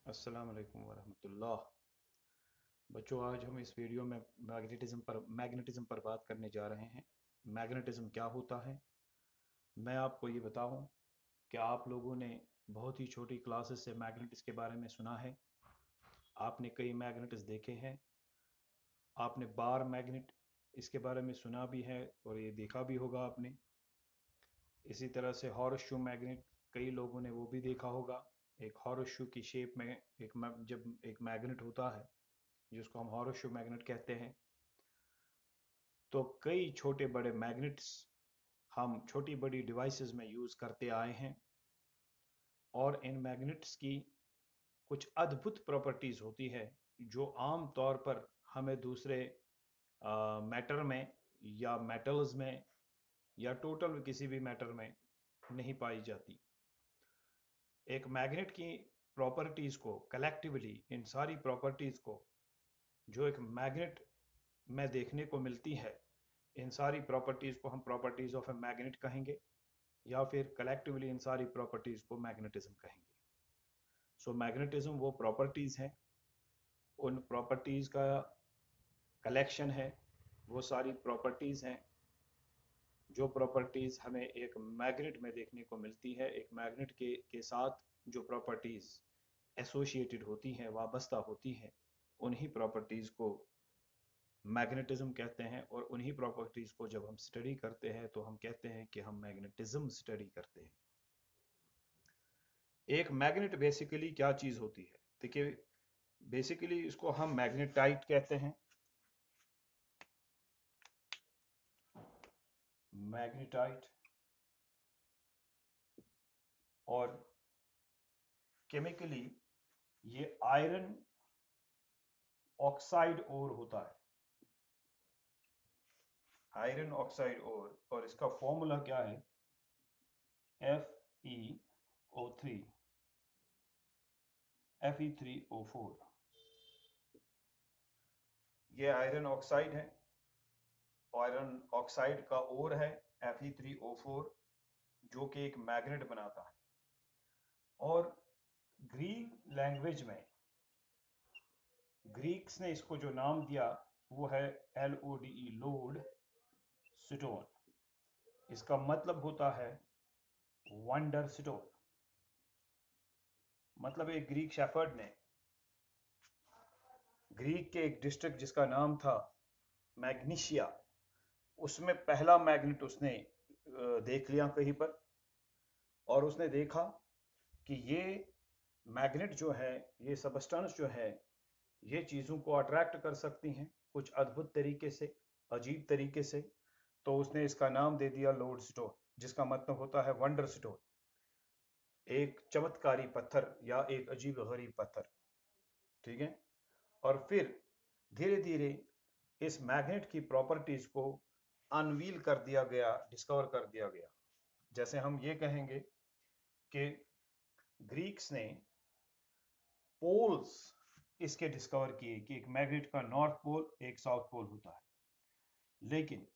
अस्सलाम वालेकुम वरहमतुल्लाह। बच्चों, आज हम इस वीडियो में मैग्नेटिज्म पर बात करने जा रहे हैं। मैग्नेटिज्म क्या होता है? मैं आपको ये बताऊं कि आप लोगों ने बहुत ही छोटी क्लासेस से मैग्नेटिस के बारे में सुना है। आपने कई मैग्नेटिस देखे हैं। आपने बार मैग्नेट इसके बारे में सुना भी है और ये देखा भी होगा आपने। इसी तरह से हॉर्स शू मैग्नेट, कई लोगों ने वो भी देखा होगा। एक हॉर्स शू की शेप में जब एक मैग्नेट होता है जिसको हम हॉर्स शू मैग्नेट कहते हैं। तो कई छोटे बड़े मैग्नेट्स हम छोटी बड़ी डिवाइसेस में यूज़ करते आए हैं। और इन मैग्नेट्स की कुछ अद्भुत प्रॉपर्टीज़ होती है जो आम तौर पर हमें दूसरे मैटर में या मेटल्स में या टोटल किसी भी मैटर में नहीं पाई जाती। एक मैग्नेट की प्रॉपर्टीज़ को कलेक्टिवली, इन सारी प्रॉपर्टीज़ को जो एक मैग्नेट में देखने को मिलती है, इन सारी प्रॉपर्टीज़ को हम प्रॉपर्टीज़ ऑफ ए मैग्नेट कहेंगे या फिर कलेक्टिवली इन सारी प्रॉपर्टीज़ को मैग्नेटिज्म कहेंगे। सो मैग्नेटिज्म वो प्रॉपर्टीज़ हैं, उन प्रॉपर्टीज़ का कलेक्शन है। वो सारी प्रॉपर्टीज़ हैं जो प्रॉपर्टीज़ हमें एक मैग्नेट में देखने को मिलती है। एक मैग्नेट के साथ जो प्रॉपर्टीज़ एसोसिएटेड होती हैं, वाबस्ता होती हैं, उन्हीं प्रॉपर्टीज़ को मैग्नेटिज्म कहते हैं। और उन्हीं प्रॉपर्टीज़ को जब हम स्टडी करते हैं तो हम कहते हैं कि हम मैग्नेटिज्म स्टडी करते हैं। एक मैग्नेट बेसिकली क्या चीज़ होती है? देखिए, बेसिकली इसको हम मैग्नेटाइट कहते हैं। मैग्नेटाइट। और केमिकली ये आयरन ऑक्साइड ओर होता है। आयरन ऑक्साइड ओर, और इसका फॉर्मूला क्या है? FeO3, Fe3O4। ये आयरन ऑक्साइड है। आयरन ऑक्साइड का ओर है Fe3O4, जो कि एक मैग्नेट बनाता है। और ग्रीक लैंग्वेज में ग्रीक्स ने इसको जो नाम दिया वो है LODE, लोड स्टोन। इसका मतलब होता है वंडर स्टोन। मतलब एक ग्रीक शेफर्ड ने ग्रीक के एक डिस्ट्रिक्ट जिसका नाम था मैग्नीशिया, उसमें पहला मैग्नेट उसने देख लिया कहीं पर। और उसने देखा कि ये मैग्नेट जो है, ये सबस्टेंस जो है, ये चीज़ों को अट्रैक्ट कर सकती हैं कुछ अद्भुत तरीके से, अजीब तरीके से। तो उसने इसका नाम दे दिया लोड स्टोन, जिसका मतलब होता है वंडर स्टोन, एक चमत्कारी पत्थर या एक अजीब गरीब पत्थर। ठीक है। और फिर धीरे धीरे इस मैग्नेट की प्रॉपर्टीज को अनवील कर दिया गया, डिस्कवर कर दिया गया। जैसे हम ये कहेंगे कि ग्रीक्स ने पोल्स इसके डिस्कवर किए कि एक मैग्नेट का नॉर्थ पोल, एक साउथ पोल होता है। लेकिन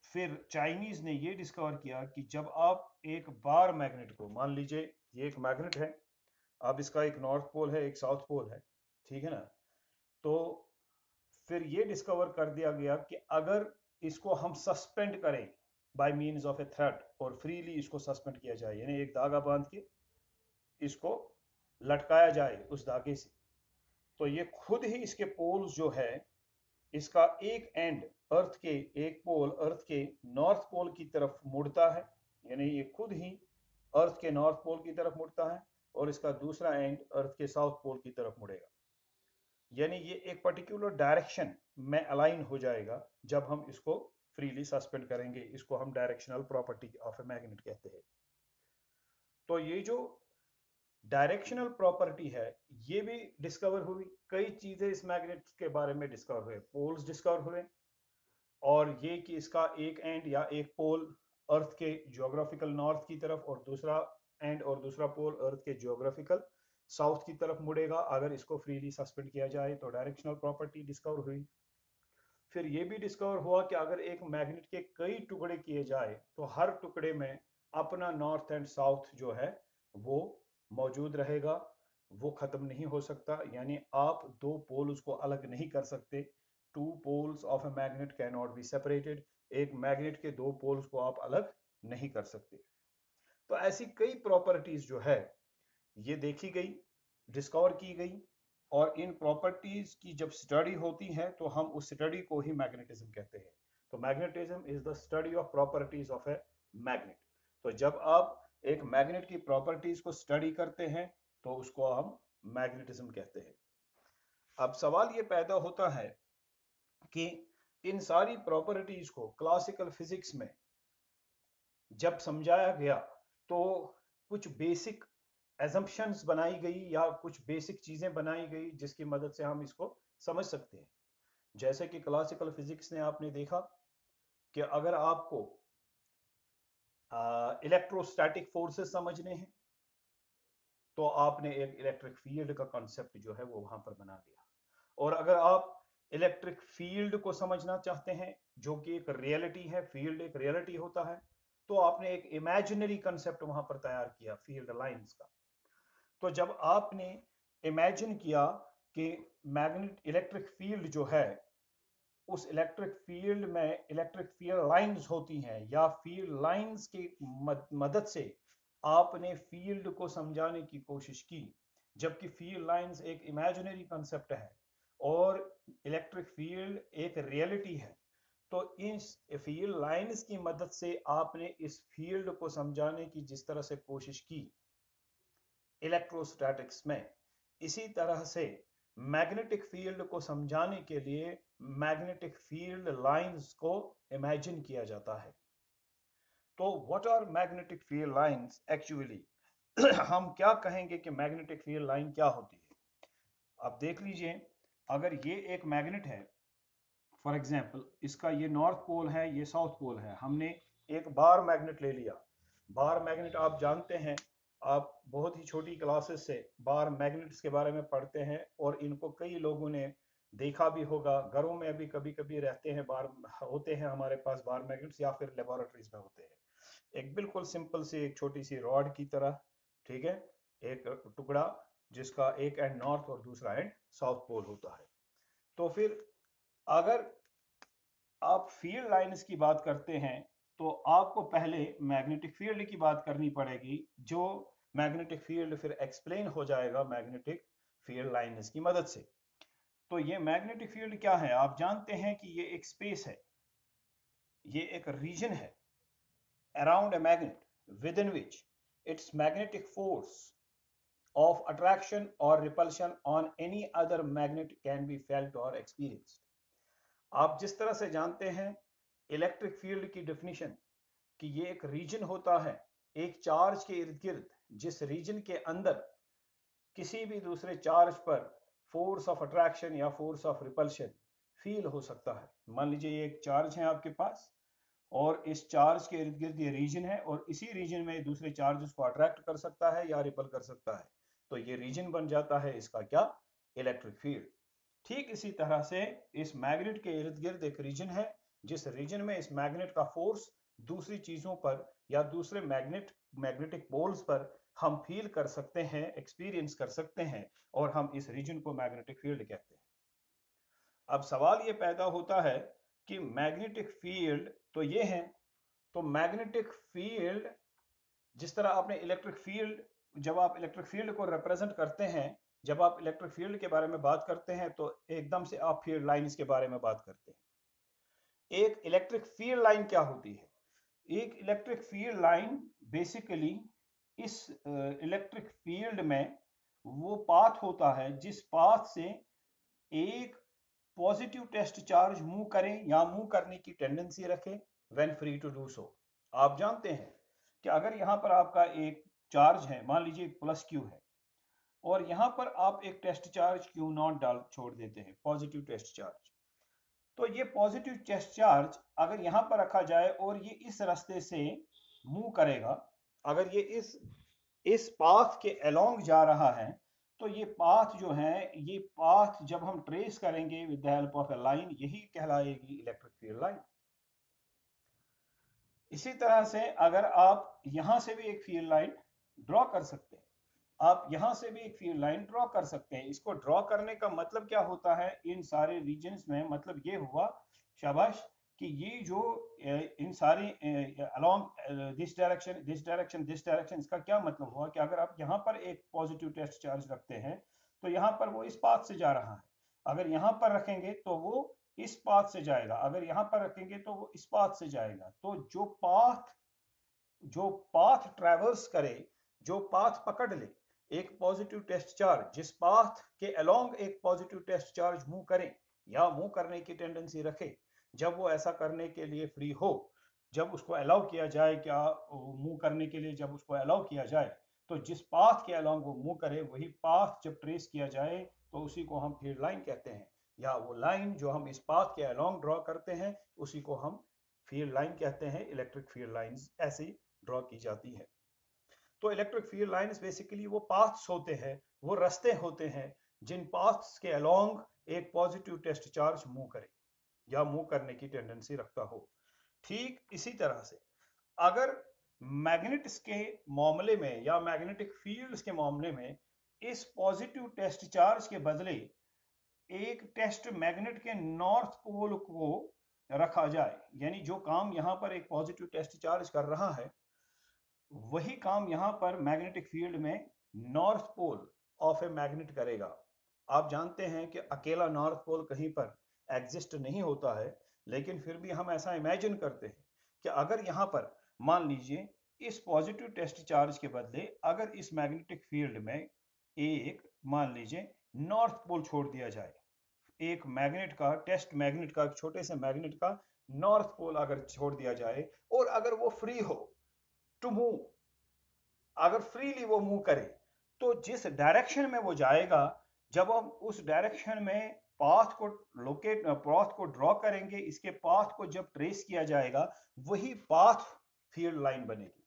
फिर चाइनीज ने ये डिस्कवर किया कि जब आप एक बार मैग्नेट को, मान लीजिए ये एक मैग्नेट है, अब इसका एक नॉर्थ पोल है, एक साउथ पोल है, ठीक है ना? तो फिर ये डिस्कवर कर दिया गया कि अगर इसको हम सस्पेंड करें bye means of A thread, और फ्रीली इसको सस्पेंड किया जाए, यानी एक धागा बांध के इसको लटकाया जाए उस धागे से, तो ये खुद ही इसके पोल्स जो है, इसका एक एंड अर्थ के, एक पोल अर्थ के नॉर्थ पोल की तरफ मुड़ता है, यानी ये खुद ही अर्थ के नॉर्थ पोल की तरफ मुड़ता है, और इसका दूसरा एंड अर्थ के साउथ पोल की तरफ मुड़ेगा। यानी ये एक पर्टिकुलर डायरेक्शन में अलाइन हो जाएगा जब हम इसको फ्रीली सस्पेंड करेंगे। इसको हम directional property of a magnet कहते हैं। तो ये जो डायरेक्शनल प्रॉपर्टी है, ये भी डिस्कवर हुई। कई चीजें इस मैग्नेट के बारे में डिस्कवर हुए, पोल्स डिस्कवर हुए, और ये कि इसका एक एंड या एक पोल अर्थ के ज्योग्राफिकल नॉर्थ की तरफ, और दूसरा एंड और दूसरा पोल अर्थ के ज्योग्राफिकल साउथ की तरफ मुड़ेगा अगर इसको फ्रीली सस्पेंड किया जाए। तो डायरेक्शनल प्रॉपर्टी डिस्कवर हुई। फिर ये भी डिस्कवर हुआ कि अगर एक मैग्नेट के कई टुकड़े किए जाए तो हर टुकड़े में अपना नॉर्थ एंड साउथ जो है वो मौजूद रहेगा। वो खत्म नहीं हो सकता, यानी आप दो पोल्स को अलग नहीं कर सकते। Two poles of a magnet can not be separated. एक मैग्नेट के दो पोल्स को आप अलग नहीं कर सकते। तो ऐसी कई प्रॉपर्टीज जो है ये देखी गई, डिस्कवर की गई, और इन प्रॉपर्टीज की जब स्टडी होती है तो हम उस स्टडी को ही मैग्नेटिज्म कहते हैं। तो magnetism is the study of properties of a magnet. तो जब आप एक मैग्नेट की प्रॉपर्टीज को स्टडी करते हैं तो उसको हम मैग्नेटिज्म कहते हैं। अब सवाल ये पैदा होता है कि इन सारी प्रॉपर्टीज को क्लासिकल फिजिक्स में जब समझाया गया तो कुछ बेसिक एजम्पशंस बनाई गई या कुछ बेसिक चीजें बनाई गई जिसकी मदद से हम इसको समझ सकते हैं। जैसे कि क्लासिकल फिजिक्स ने आपने देखा कि अगर आपको इलेक्ट्रोस्टैटिक फोर्सेस समझने हैं तो आपने एक इलेक्ट्रिक फील्ड का कॉन्सेप्ट जो है वो वहां पर बना लिया। और अगर आप इलेक्ट्रिक फील्ड को समझना चाहते हैं जो कि एक रियलिटी है, फील्ड एक रियलिटी होता है, तो आपने एक इमेजिनरी कंसेप्ट वहां पर तैयार किया फील्ड लाइंस का। तो जब आपने इमेजिन किया कि मैग्नेट इलेक्ट्रिक फील्ड जो है उस इलेक्ट्रिक फील्ड में इलेक्ट्रिक फील्ड लाइंस होती हैं या फील्ड लाइंस की मदद से आपने फील्ड को समझाने की कोशिश की, जबकि फील्ड लाइंस एक इमेजिनरी कंसेप्ट है और इलेक्ट्रिक फील्ड एक रियलिटी है। तो इस फील्ड लाइंस की मदद से आपने इस फील्ड को समझाने की जिस तरह से कोशिश की इलेक्ट्रोस्टैटिक्स में, इसी तरह से मैग्नेटिक फील्ड को समझाने के लिए मैग्नेटिक फील्ड लाइंस को इमेजिन किया जाता है। तो what are magnetic field lines actually? हम क्या कहेंगे कि मैग्नेटिक फील्ड लाइन क्या होती है? अब देख लीजिए, अगर ये एक मैग्नेट है, फॉर एग्जांपल इसका ये नॉर्थ पोल है, ये साउथ पोल है, हमने एक बार मैग्नेट ले लिया। बार मैग्नेट आप जानते हैं, आप बहुत ही छोटी क्लासेस से बार मैग्नेट्स के बारे में पढ़ते हैं और इनको कई लोगों ने देखा भी होगा, घरों में भी कभी कभी रहते हैं, बार होते हैं हमारे पास बार मैग्नेट्स, या फिर लेबोरेटरीज में होते हैं। एक बिल्कुल सिंपल सी एक छोटी सी रॉड की तरह, ठीक है, एक टुकड़ा जिसका एक एंड नॉर्थ और दूसरा एंड साउथ पोल होता है। तो फिर अगर आप फील्ड लाइंस की बात करते हैं तो आपको पहले मैग्नेटिक फील्ड की बात करनी पड़ेगी, जो मैग्नेटिक फील्ड फिर एक्सप्लेन हो जाएगा मैग्नेटिक फील्ड लाइंस की मदद से। तो ये मैग्नेटिक फील्ड क्या है? आप जानते हैं कि ये एक स्पेस है, ये एक रीजन है around a magnet within which its magnetic force of attraction or repulsion on any other magnet can be felt or experienced। आप जिस तरह से जानते हैं इलेक्ट्रिक फील्ड की डेफिनेशन कि ये एक रीजन होता है एक चार्ज के इर्द गिर्द, जिस रीजन के अंदर किसी भी दूसरे चार्ज पर फोर्स ऑफ अट्रैक्शन या फोर्स ऑफ रिपल्शन फील हो सकता है। मान लीजिए ये एक चार्ज है आपके पास और इस चार्ज के इर्द गिर्द ये रीजन है और इसी रीजन में दूसरे चार्जेस को अट्रैक्ट कर सकता है या रिपल कर सकता है, तो ये रीजन बन जाता है इसका क्या? Electric field. ठीक इसी तरह से इस मैग्नेट के इर्द गिर्द एक रीजन है जिस रीजन में इस मैग्नेट का फोर्स दूसरी चीजों पर या दूसरे मैग्नेटिक पोल्स पर हम फील कर सकते हैं, एक्सपीरियंस कर सकते हैं, और हम इस रीजन को मैग्नेटिक फील्ड कहते हैं। अब सवाल ये पैदा होता है कि मैग्नेटिक फील्ड तो ये है, तो मैग्नेटिक फील्ड जिस तरह आपने इलेक्ट्रिक फील्ड, जब आप इलेक्ट्रिक फील्ड को रिप्रेजेंट करते हैं, जब आप इलेक्ट्रिक फील्ड के बारे में बात करते हैं तो एकदम से आप फील्ड लाइंस के बारे में बात करते हैं। एक इलेक्ट्रिक फील्ड लाइन क्या होती है? एक इलेक्ट्रिक फील्ड लाइन बेसिकली इस इलेक्ट्रिक फील्ड में वो पाथ होता है जिस पाथ से एक पॉजिटिव टेस्ट चार्ज मूव करें या मूव करने की टेंडेंसी रखे when free to do so. आप जानते हैं कि अगर यहां पर आपका एक चार्ज है, मान लीजिए प्लस क्यू है, और यहां पर आप एक टेस्ट चार्ज क्यू नॉट डाल छोड़ देते हैं, पॉजिटिव टेस्ट चार्ज, तो ये पॉजिटिव टेस्ट चार्ज अगर यहां पर रखा जाए और ये इस रास्ते से मूव करेगा, अगर ये इस पाथ के अलोंग जा रहा है, तो ये पाथ जो है, ये पाथ जब हम ट्रेस करेंगे with the help of A line, यही कहलाएगी इलेक्ट्रिक फील्ड लाइन। इसी तरह से अगर आप यहां से भी एक फील्ड लाइन ड्रॉ कर सकते हैं, आप यहां से भी एक फील्ड लाइन ड्रॉ कर सकते हैं। इसको ड्रॉ करने का मतलब क्या होता है इन सारे रीजन्स में, मतलब ये हुआ शाबाश कि ये जो इन सारे along this direction this direction this direction, इसका क्या मतलब हुआ कि अगर आप यहाँ पर एक पॉजिटिव टेस्ट चार्ज रखते हैं तो यहाँ पर वो इस पाथ से जा रहा है, अगर यहाँ पर रखेंगे तो वो इस पाथ से जाएगा, अगर यहाँ पर रखेंगे तो वो इस पाथ से जाएगा। तो जो पाथ ट्रेवर्स करे, जो पाथ पकड़ ले एक पॉजिटिव टेस्ट चार्ज, जिस पाथ के अलोंग एक पॉजिटिव टेस्ट चार्ज मूव करे या मूव करने की टेंडेंसी रखे, जब वो ऐसा करने के लिए फ्री हो, जब उसको अलाउ किया जाए, क्या मूव करने के लिए जब उसको अलाउ किया जाए, तो जिस पाथ के अलोंग वो मूव करे वही पाथ जब ट्रेस किया जाए तो उसी को हम फील्ड लाइन कहते हैं, या वो लाइन जो हम इस पाथ के अलोंग ड्रॉ करते हैं उसी को हम फील्ड लाइन कहते हैं। इलेक्ट्रिक फील्ड लाइंस ऐसी ड्रॉ की जाती है। तो इलेक्ट्रिक फील्ड लाइंस बेसिकली वो पाथ्स होते हैं, वो रास्ते होते हैं जिन पाथ्स के अलोंग एक पॉजिटिव टेस्ट चार्ज मूव करे या मूव करने की टेंडेंसी रखता हो। ठीक इसी तरह से अगर मैग्नेट्स के मामले में या मैग्नेटिक फील्ड्स के मामले में इस पॉजिटिव टेस्ट चार्ज के बदले एक टेस्ट मैग्नेट के नॉर्थ पोल को रखा जाए, यानी जो काम यहां पर एक पॉजिटिव टेस्ट चार्ज कर रहा है वही काम यहां पर मैग्नेटिक फील्ड में north pole of a magnet करेगा। आप जानते हैं कि अकेला नॉर्थ पोल कहीं पर एग्जिस्ट नहीं होता है, लेकिन फिर भी हम ऐसा इमेजिन करते हैं कि अगर यहाँ पर मान लीजिए इस पॉजिटिव टेस्ट चार्ज के बदले अगर इस मैग्नेटिक फील्ड में एक मान लीजिए नॉर्थ पोल छोड़ दिया जाए, एक मैग्नेट का टेस्ट मैग्नेट का छोटे से मैग्नेट का नॉर्थ पोल अगर छोड़ दिया जाए और अगर वो फ्री हो टू मूव, अगर फ्रीली वो मूव करे, तो जिस डायरेक्शन में वो जाएगा, जब हम उस डायरेक्शन में पाथ को ड्रॉ करेंगे, इसके पाथ को जब ट्रेस किया जाएगा वही पाथ फील्ड लाइन बनेगी।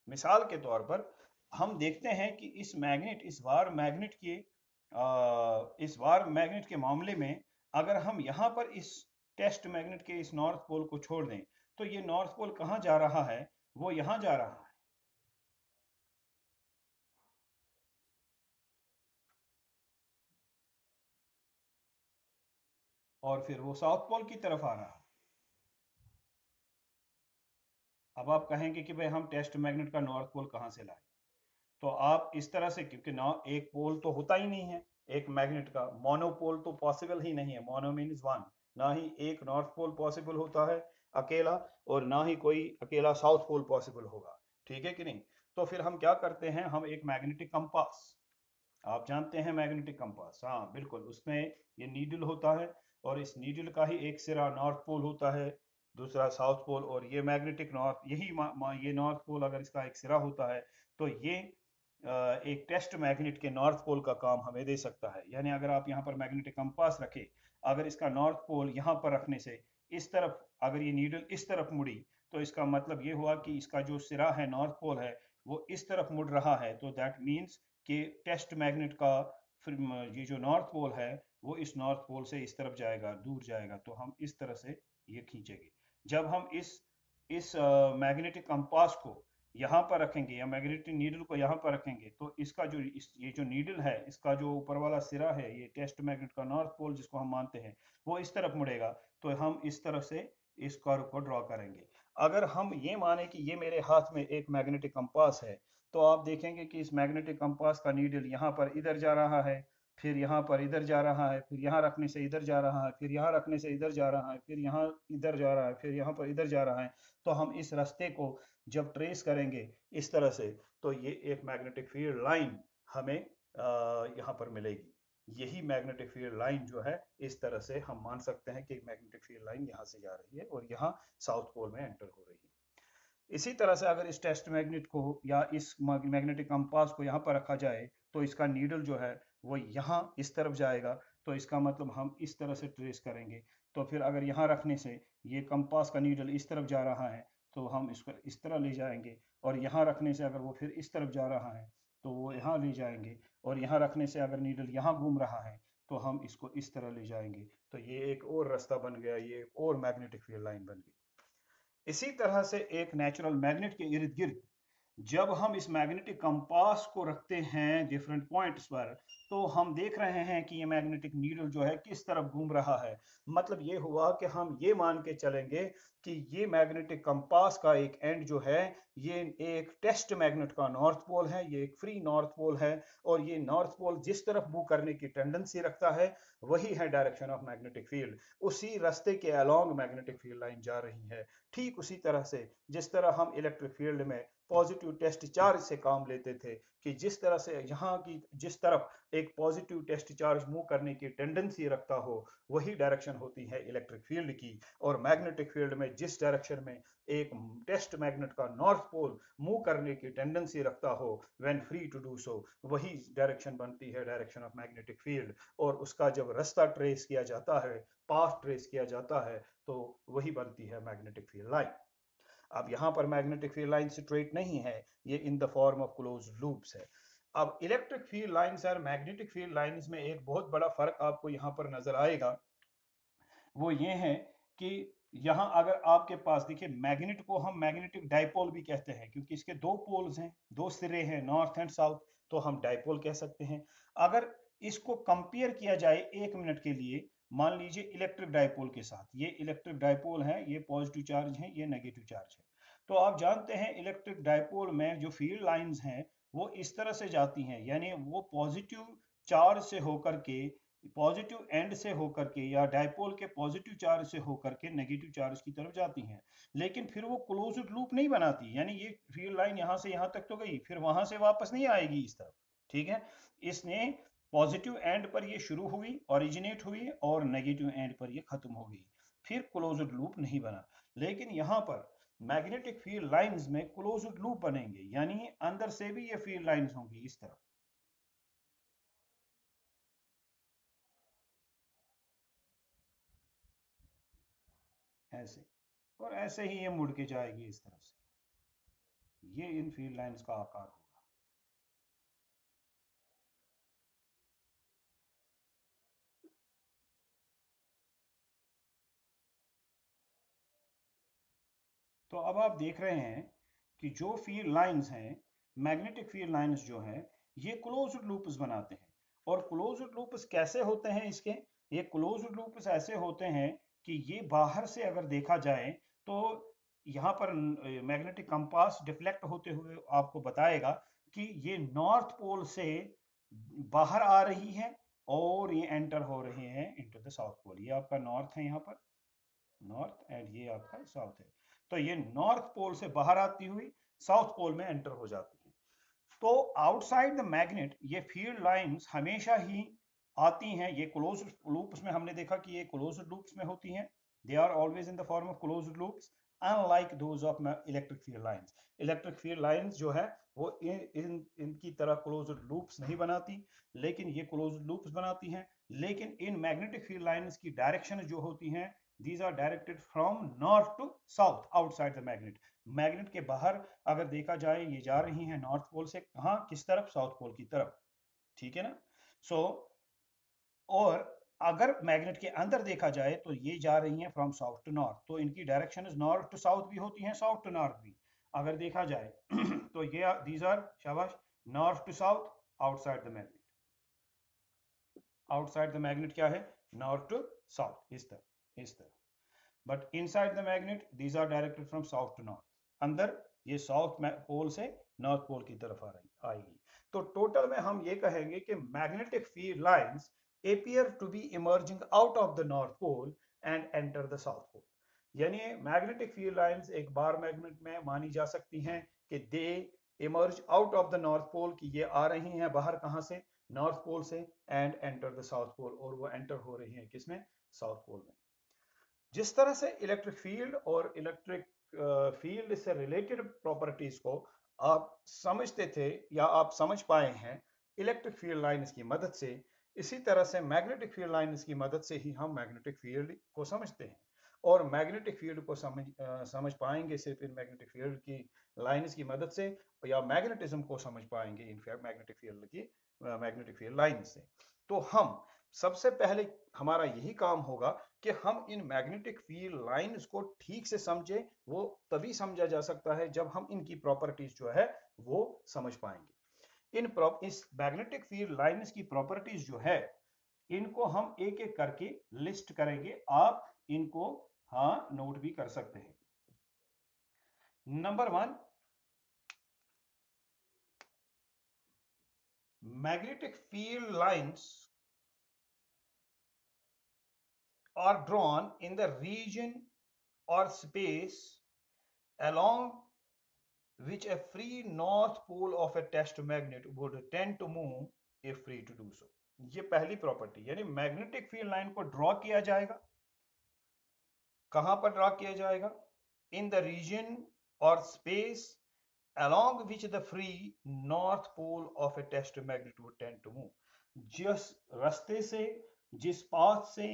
मिसाल के तौर पर हम देखते हैं कि इस बार मैग्नेट के मामले में अगर हम यहाँ पर इस टेस्ट मैग्नेट के इस नॉर्थ पोल को छोड़ दें तो ये नॉर्थ पोल कहाँ जा रहा है, वो यहाँ जा रहा है, और फिर वो साउथ पोल की तरफ आ रहा है। अब आप कहेंगे कि भाई हम टेस्ट मैग्नेट का नॉर्थ पोल कहाँ से लाए, तो आप इस तरह से, क्योंकि ना एक पोल तो होता ही नहीं है एक मैग्नेट का, मोनोपोल तो पॉसिबल ही नहीं है, मोनो मीन्स वन, ना ही एक नॉर्थ पोल पॉसिबल होता है अकेला और ना ही कोई अकेला साउथ पोल पॉसिबल होगा, ठीक है कि नहीं। तो फिर हम क्या करते हैं, हम एक मैग्नेटिक कंपास, आप जानते हैं मैग्नेटिक कंपास, हाँ बिल्कुल, उसमें ये नीडल होता है और इस नीडल का ही एक सिरा नॉर्थ पोल होता है, दूसरा साउथ पोल, और ये मैग्नेटिक नॉर्थ यही ये नॉर्थ पोल अगर इसका एक सिरा होता है तो ये एक टेस्ट मैग्नेट के नॉर्थ पोल का काम हमें दे सकता है। यानी अगर आप यहाँ पर मैग्नेटिक कंपास रखें, अगर इसका नॉर्थ पोल यहाँ पर रखने से इस तरफ अगर ये नीडल इस तरफ मुड़ी तो इसका मतलब ये हुआ कि इसका जो सिरा है नॉर्थ पोल है वो इस तरफ मुड़ रहा है, तो दैट मीन्स कि टेस्ट मैग्नेट का फिर ये जो नॉर्थ पोल है वो इस नॉर्थ पोल से इस तरफ जाएगा, दूर जाएगा, तो हम इस तरह से ये खींचेंगे। जब हम इस मैग्नेटिक कंपास को यहाँ पर रखेंगे या मैग्नेटिक नीडल को यहाँ पर रखेंगे तो इसका जो ये जो नीडल है इसका जो ऊपर वाला सिरा है ये टेस्ट मैग्नेट का नॉर्थ पोल जिसको हम मानते हैं वो इस तरफ मुड़ेगा, तो हम इस तरफ से इस कर्व को ड्रॉ करेंगे। अगर हम ये माने कि ये मेरे हाथ में एक मैग्नेटिक कंपास है तो आप देखेंगे कि इस मैग्नेटिक कंपास का नीडल यहाँ पर इधर जा रहा है, फिर यहाँ पर इधर जा रहा है, फिर यहाँ रखने से इधर जा रहा है, फिर यहाँ रखने से इधर जा रहा है, फिर यहाँ इधर जा रहा है, फिर यहाँ पर इधर जा रहा है। तो हम इस रास्ते को जब ट्रेस करेंगे इस तरह से तो ये एक मैग्नेटिक फील्ड लाइन हमें यहाँ पर मिलेगी। यही मैग्नेटिक फील्ड लाइन जो है इस तरह से हम मान सकते हैं कि मैग्नेटिक फील्ड लाइन यहाँ से जा रही है और यहाँ साउथ पोल में एंटर हो रही है। इसी तरह से अगर इस टेस्ट मैग्नेट को या इस मैग्नेटिक कंपास को यहाँ पर रखा जाए तो इसका नीडल जो है वो यहाँ इस तरफ जाएगा, तो इसका मतलब हम इस तरह से ट्रेस करेंगे। तो फिर अगर यहाँ रखने से ये कंपास का नीडल इस तरफ जा रहा है तो हम इसको इस तरह ले जाएंगे, और यहाँ रखने से अगर वो फिर इस तरफ जा रहा है तो वो यहाँ ले जाएंगे, और यहाँ रखने से अगर नीडल यहाँ घूम रहा है तो हम इसको इस तरह ले जाएंगे। तो ये एक और रास्ता बन गया, ये एक और मैग्नेटिक फील्ड लाइन बन गई। इसी तरह से एक नेचुरल मैग्नेट के इर्द गिर्द जब हम इस मैग्नेटिक कंपास को रखते हैं डिफरेंट पॉइंट्स पर, तो हम देख रहे हैं कि ये मैग्नेटिक नीडल जो है किस तरफ घूम रहा है। मतलब ये हुआ कि हम ये मान के चलेंगे कि ये मैग्नेटिक कंपास का एक एंड जो है, ये एक टेस्ट मैग्नेट का नॉर्थ पोल है, ये एक फ्री नॉर्थ पोल है, और ये नॉर्थ पोल जिस तरफ मूव करने की टेंडेंसी रखता है वही है डायरेक्शन ऑफ मैग्नेटिक फील्ड। उसी रास्ते के अलोंग मैग्नेटिक फील्ड लाइन जा रही है। ठीक उसी तरह से जिस तरह हम इलेक्ट्रिक फील्ड में पॉजिटिव टेस्ट चार्ज से काम लेते थे, कि जिस तरह से यहाँ की जिस तरफ एक पॉजिटिव टेस्ट चार्ज मूव करने की टेंडेंसी रखता हो वही डायरेक्शन होती है इलेक्ट्रिक फील्ड की। और मैग्नेटिक फील्ड में जिस डायरेक्शन में एक टेस्ट मैग्नेट का नॉर्थ पोल मूव करने की टेंडेंसी रखता हो when free to do so, वही डायरेक्शन बनती है डायरेक्शन ऑफ मैग्नेटिक फील्ड। और उसका जब रास्ता ट्रेस किया जाता है, पाथ ट्रेस किया जाता है, तो वही बनती है मैग्नेटिक फील्ड लाइन। अब यहाँ पर मैग्नेटिक फील्ड लाइन स्ट्रेट नहीं है, ये इन the form of close loops है। अब इलेक्ट्रिक फील्ड लाइंस और मैग्नेटिक फील्ड लाइंस में एक बहुत बड़ा फर्क आपको यहाँ पर नजर आएगा। वो ये है कि यहाँ अगर आपके पास देखिए, मैग्नेट को हम मैग्नेटिक डाइपोल भी कहते हैं क्योंकि इसके दो पोल्स हैं, दो सिरे हैं, नॉर्थ एंड साउथ, तो हम डाइपोल कह सकते हैं। अगर इसको कंपेयर किया जाए 1 मिनट के लिए, मान लीजिए इलेक्ट्रिक डाइपोल के साथ, ये इलेक्ट्रिक डाइपोल है, ये पॉजिटिव चार्ज है, ये नेगेटिव चार्ज है। तो आप जानते हैं इलेक्ट्रिक डाइपोल में जो फील्ड लाइंस हैं वो इस तरह से जाती हैं, यानी वो पॉजिटिव चार्ज से होकर के, पॉजिटिव एंड से होकर के, या डाइपोल के पॉजिटिव चार्ज से होकर के नेगेटिव चार्ज की तरफ जाती हैं। लेकिन फिर वो क्लोज्ड लूप नहीं बनाती, यानी ये फील्ड लाइन यहाँ से यहाँ तक तो गई, फिर वहां से वापस नहीं आएगी इस तरफ। ठीक है, इसने पॉजिटिव एंड पर ये शुरू हुई, ओरिजिनेट हुई, और नेगेटिव एंड पर ये खत्म हो गई, फिर क्लोज्ड लूप नहीं बना। लेकिन यहाँ पर मैग्नेटिक फील्ड लाइंस में क्लोज्ड लूप बनेंगे, यानी अंदर से भी ये फील्ड लाइंस होंगी इस तरफ, ऐसे, और ऐसे ही ये मुड़ के जाएगी इस तरफ से। ये इन फील्ड लाइंस का आकार होगा। तो अब आप देख रहे हैं कि जो फील्ड लाइंस हैं, मैग्नेटिक फील्ड लाइंस जो हैं, ये क्लोज्ड लूप्स बनाते हैं। और क्लोज्ड लूप्स कैसे होते हैं इसके, ये क्लोज्ड लूप्स ऐसे होते हैं कि ये बाहर से अगर देखा जाए तो यहाँ पर मैग्नेटिक कंपास डिफ्लेक्ट होते हुए आपको बताएगा कि ये नॉर्थ पोल से बाहर आ रही है और ये एंटर हो रहे हैं इनटू द साउथ पोल। ये आपका नॉर्थ है यहाँ पर, नॉर्थ, एंड ये आपका साउथ है। तो ये नॉर्थ पोल से बाहर आती हुई साउथ पोल में एंटर हो जाती है। तो आउटसाइड द मैग्नेट ये फील्ड लाइंस हमेशा ही आती हैं, ये क्लोज्ड लूप्स में हमने देखा कि ये क्लोज्ड लूप्स में होती हैं, they are always in the form of closed loops, unlike those of electric field lines. Electric field lines जो है वो इनकी तरह क्लोज्ड लूप्स नहीं बनाती, लेकिन ये क्लोज्ड लूप्स बनाती हैं। लेकिन इन मैग्नेटिक फील्ड लाइंस की डायरेक्शन जो होती हैं, these are directed from north to south outside the magnet। Magnet के बाहर अगर देखा जाए ये जा रही हैं नॉर्थ पोल से, कहाँ, किस तरफ, साउथ पोल की तरफ। ठीक है ना। सो और अगर मैग्नेट के अंदर देखा जाए तो ये जा रही हैं फ्रॉम साउथ टू नॉर्थ, तो इनकी डायरेक्शन नॉर्थ टू साउथ भी होती हैं, साउथ टू नॉर्थ भी अगर देखा जाए तो ये दीज आर, शाबाश, north to south outside the magnet. Outside the magnet क्या है, नॉर्थ टू साउथ, इस तरह, इस तरह। But inside the magnet these are directed from south to north, अंदर ये साउथ पोल से नॉर्थ पोल की तरफ आ रही आएगी। तो टोटल में हम ये कहेंगे कि magnetic field lines appear to be emerging out of the north pole and enter the south pole। यानी मैग्नेटिक फील्ड लाइंस एक बार मैग्नेट में मानी जा सकती हैं कि they emerge out of the north pole, कि ये आ रही हैं बाहर, कहां से, नॉर्थ पोल से, and enter the south pole, और वो एंटर हो रही हैं किसमें, साउथ पोल में। जिस तरह से इलेक्ट्रिक फील्ड और इलेक्ट्रिक फील्ड से रिलेटेड प्रॉपर्टीज को आप समझते थे या आप समझ पाए हैं इलेक्ट्रिक फील्ड लाइंस की मदद से, इसी तरह से मैग्नेटिक फील्ड लाइंस की मदद से ही हम मैग्नेटिक फील्ड को समझते हैं। और मैग्नेटिक फील्ड को समझ पाएंगे सिर्फ इन मैग्नेटिक फील्ड की लाइंस की मदद से, या मैग्नेटिज्म को समझ पाएंगे इन मैग्नेटिक फील्ड की मैग्नेटिक फील्ड लाइन से। तो हम सबसे पहले हमारा यही काम होगा कि हम इन मैग्नेटिक फील्ड लाइंस को ठीक से समझें। वो तभी समझा जा सकता है जब हम इनकी प्रॉपर्टीज जो है वो समझ पाएंगे। इस मैग्नेटिक फील्ड लाइंस की प्रॉपर्टीज जो है, इनको हम एक एक करके लिस्ट करेंगे। आप इनको हाँ नोट भी कर सकते हैं। Number 1, magnetic field lines are drawn in the region or space along which a free north pole of a test magnet would tend to move if free to do so। ये पहली property, यानी magnetic field line को draw किया जाएगा। कहां पर draw किया जाएगा? इन द रीजन और space along which the free north pole of a test magnet would tend to move। जिस रास्ते से, जिस पाथ से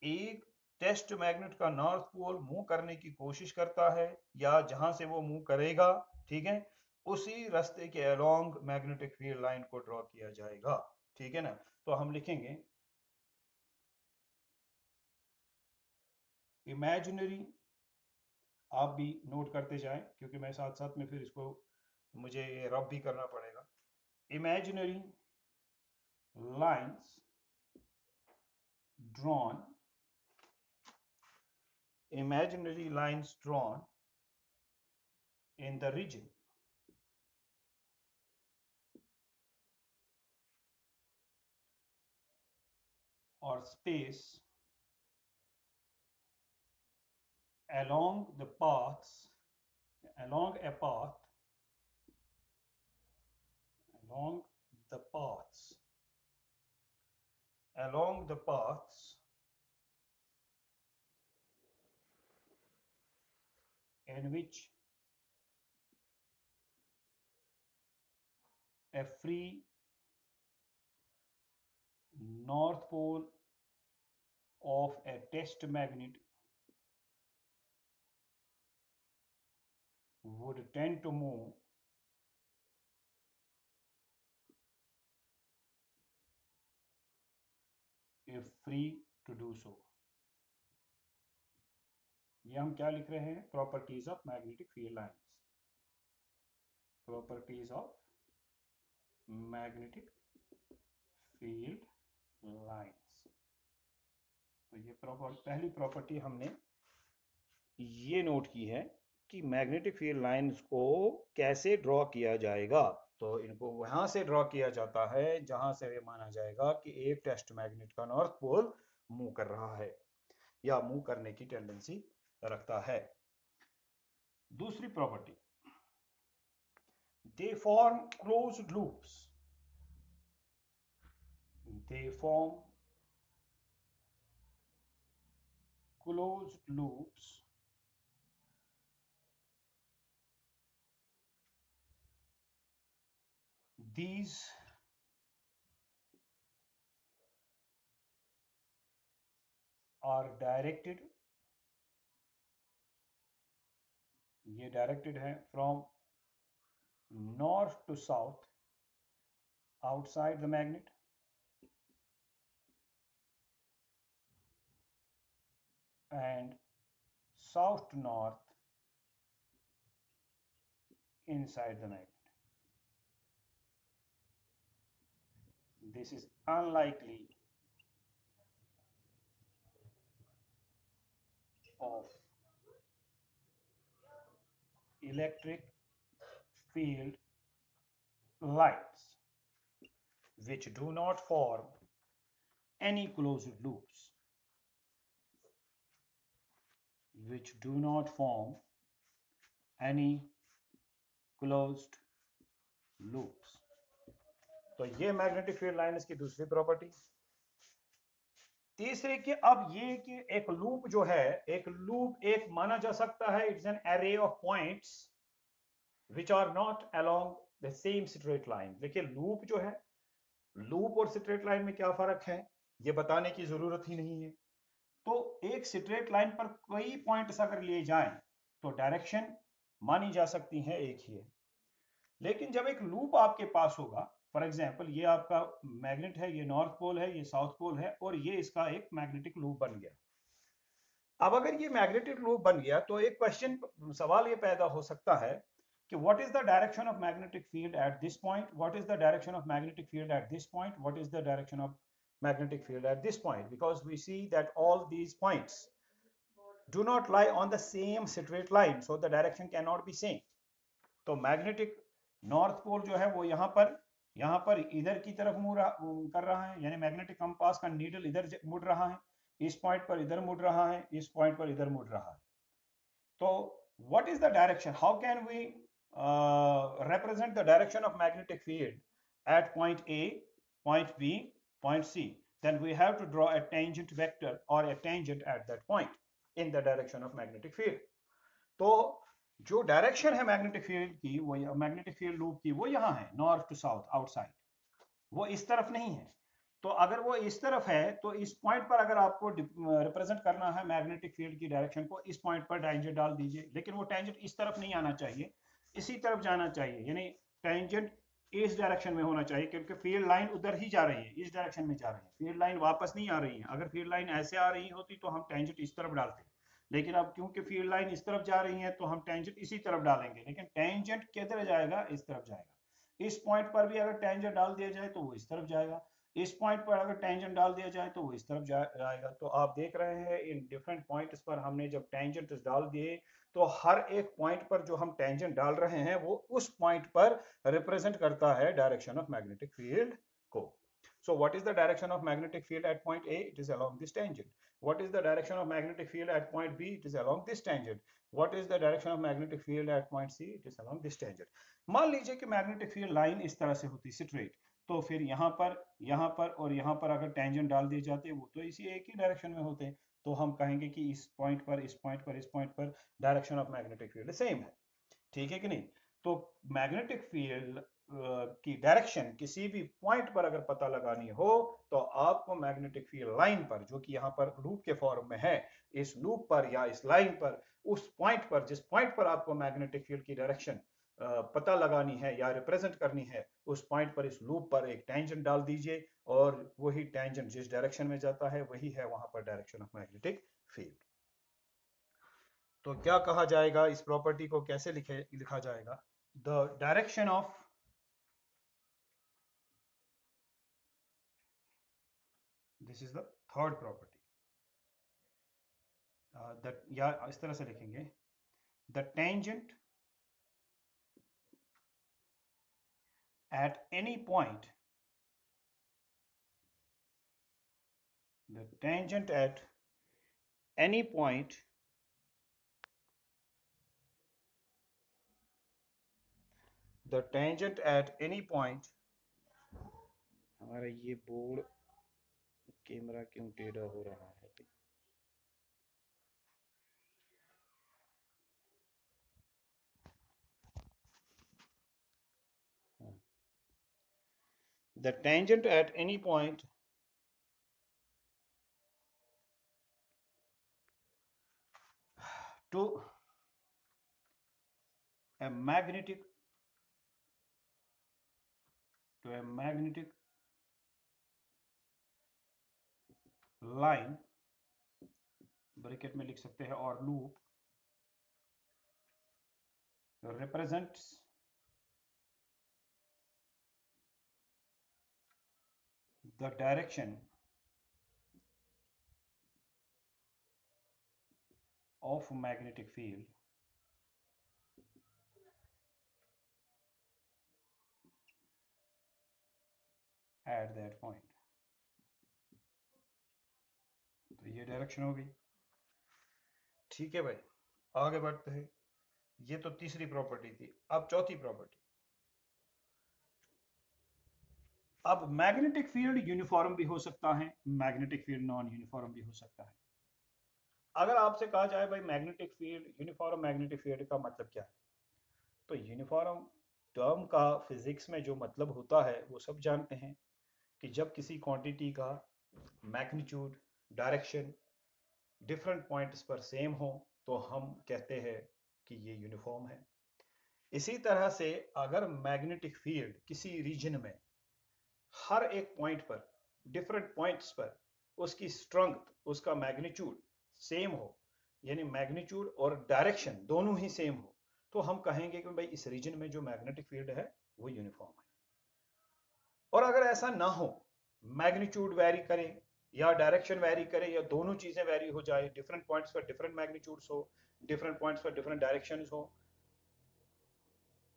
एक टेस्ट मैग्नेट का नॉर्थ पोल मूव करने की कोशिश करता है, या जहां से वो मूव करेगा, ठीक है, उसी रास्ते के अलोंग मैग्नेटिक फील्ड लाइन को ड्रॉ किया जाएगा। ठीक है ना? तो हम लिखेंगे इमेजिनरी, आप भी नोट करते जाएं क्योंकि मैं साथ साथ में फिर इसको मुझे रब भी करना पड़ेगा। Imaginary lines drawn, imaginary lines drawn in the region or space along the paths, along a path, along the paths, along the paths in which a free north pole of a test magnet would tend to move if free to do so। ये हम क्या लिख रहे हैं? Properties of magnetic field lines, properties of magnetic field lines. तो ये पहली property हमने ये नोट की है कि मैग्नेटिक फील्ड लाइंस को कैसे ड्रॉ किया जाएगा। तो इनको वहां से ड्रॉ किया जाता है जहां से ये माना जाएगा कि एक टेस्ट मैग्नेट का नॉर्थ पोल मूव कर रहा है या मूव करने की टेंडेंसी रखता है। दूसरी property, they form closed loops, they form closed loops these are directed, ये डायरेक्टेड है from north to south outside the magnet and south to north inside the magnet। This is unlikely of electric field lines which do not form any closed loops, which do not form any closed loops। तो ये magnetic field lines की दूसरी property. तीसरे कि अब ये कि एक लूप जो है, एक लूप एक माना जा सकता है, it's an array of points which are not along the same straight line। देखिए लूप जो है, लूप और स्ट्रेट लाइन में क्या फर्क है ये बताने की जरूरत ही नहीं है। तो एक स्ट्रेट लाइन पर कई पॉइंट्स अगर लिए जाएं तो डायरेक्शन मानी जा सकती है एक ही है। लेकिन जब एक लूप आपके पास होगा, फॉर एग्जांपल ये आपका मैग्नेट है, ये नॉर्थ पोल है, ये साउथ पोल है, और ये इसका एक मैग्नेटिक लूप बन गया। अब अगर ये मैग्नेटिक लूप बन गया तो एक क्वेश्चन, सवाल ये पैदा हो सकता है कि what is the direction of magnetic field at this point, what is the direction of magnetic field at this point, what is the direction of magnetic field at this point, because we see that all these points do not lie on the same straight line, so the direction cannot be same. तो magnetic north pole जो है वो यहाँ पर इधर की तरफ कर रहा है, यानी मैग्नेटिक कंपास का नीडल इधर मुड़ रहा है, इस पॉइंट पर इधर मुड़ रहा है, इस पॉइंट पर इधर मुड़ रहा है. तो what is the direction, how can we represent the direction of magnetic field at point A, point B, point C? Then we have to draw a tangent vector or a tangent at that point in the direction of magnetic field. तो जो direction है magnetic field की, वो magnetic field loop की, वो यहाँ है north to south outside, वो इस तरफ नहीं है. तो अगर वो इस तरफ है तो इस पॉइंट पर अगर आपको रिप्रेजेंट करना है मैग्नेटिक फील्ड की डायरेक्शन को, इस पॉइंट पर टेंजेंट डाल दीजिए. लेकिन वो टेंजेंट इस तरफ नहीं आना चाहिए, इसी तरफ जाना चाहिए, यानी टेंजेंट इस डायरेक्शन में होना चाहिए, क्योंकि फील्ड लाइन उधर ही जा रही है, इस डायरेक्शन में जा रही है, फील्ड लाइन वापस नहीं आ रही है. अगर फील्ड लाइन ऐसे आ रही होती तो हम टेंजेंट इस तरफ डालते, लेकिन अब क्योंकि फील्ड लाइन इस तरफ जा रही है तो हम टेंजेंट इसी तरफ डालेंगे. लेकिन टेंजेंट किधर जाएगा, इस तरफ जाएगा. इस पॉइंट पर भी अगर टेंजेंट डाल दिया जाए तो वो इस तरफ जाएगा, इस पॉइंट पर अगर टेंजेंट डाल दिया जाए तो वो इस तरफ जाएगा. तो आप देख रहे हैं इन डिफरेंट पॉइंट्स पर हमने जब टेंजेंट डाल दिए तो हर एक पॉइंट पर जो हम टेंजेंट डाल रहे हैं वो उस पॉइंट पर रिप्रेजेंट करता है डायरेक्शन ऑफ मैग्नेटिक फील्ड को. So what is the direction of magnetic field at point A? It is along this tangent. What is the direction of magnetic field at point B? It is along this tangent. What is the direction of magnetic field at point C? It is along this tangent. मान लीजिए कि magnetic field line इस तरह से होती straight, तो फिर यहाँ पर और यहाँ पर अगर टेंजेंट डाल दिए जाते वो तो इसी एक ही डायरेक्शन में होते, तो हम कहेंगे कि इस पॉइंट पर इस पॉइंट पर इस पॉइंट पर direction of magnetic field same है. ठीक है कि नहीं? तो मैग्नेटिक फील्ड की डायरेक्शन किसी भी पॉइंट पर अगर पता लगानी हो तो आपको मैग्नेटिक फील्ड लाइन पर, जो कि यहाँ पर लूप के फॉर्म में है, इस लूप पर या इस लाइन पर, उस पॉइंट पर, जिस पॉइंट पर आपको मैग्नेटिक फील्ड की डायरेक्शन पता लगानी है या रिप्रेजेंट करनी है, उस पॉइंट पर इस लूप पर एक टेंजेंट डाल दीजिए और वही टेंजेंट जिस डायरेक्शन में जाता है वही है वहां पर डायरेक्शन ऑफ मैग्नेटिक फील्ड. तो क्या कहा जाएगा, इस प्रॉपर्टी को कैसे लिखा जाएगा? The direction of this is the third property. या इस तरह से लिखेंगे, the tangent at any point, the tangent at any point the tangent at any point. हमारा ये बोर्ड कैमरा क्यों टेढ़ा हो रहा है? The tangent at any point to a magnetic line, bracket में लिख सकते हैं, और loop, represents the direction of magnetic field at that point. तो ये डायरेक्शन हो गई. ठीक है भाई, आगे बढ़ते हैं. ये तो तीसरी प्रॉपर्टी थी. अब चौथी प्रॉपर्टी. अब मैग्नेटिक फील्ड यूनिफॉर्म भी हो सकता है, मैग्नेटिक फील्ड नॉन यूनिफॉर्म भी हो सकता है. अगर आपसे कहा जाए भाई magnetic field, uniform magnetic field का मतलब क्या है, तो यूनिफॉर्म टर्म का फिजिक्स में जो मतलब होता है वो सब जानते हैं कि जब किसी क्वांटिटी का मैग्नीट्यूड, डायरेक्शन डिफरेंट पॉइंट्स पर सेम हो तो हम कहते हैं कि ये यूनिफॉर्म है. इसी तरह से अगर मैग्नेटिक फील्ड किसी रीजन में हर एक पॉइंट पर, डिफरेंट पॉइंट्स पर उसकी स्ट्रेंथ, उसका मैग्नीट्यूड सेम हो, यानी मैग्नीट्यूड और डायरेक्शन दोनों ही सेम हो, तो हम कहेंगे कि भाई इस रीजन में जो मैग्नेटिक फील्ड है वो यूनिफॉर्म है। और अगर ऐसा ना हो, मैग्नीट्यूड वेरी करे या डायरेक्शन वेरी करे या दोनों चीजें वेरी हो जाए, डिफरेंट पॉइंट्स पर डिफरेंट मैग्नीट्यूड्स हो, डिफरेंट पॉइंट्स पर डिफरेंट डायरेक्शंस हो,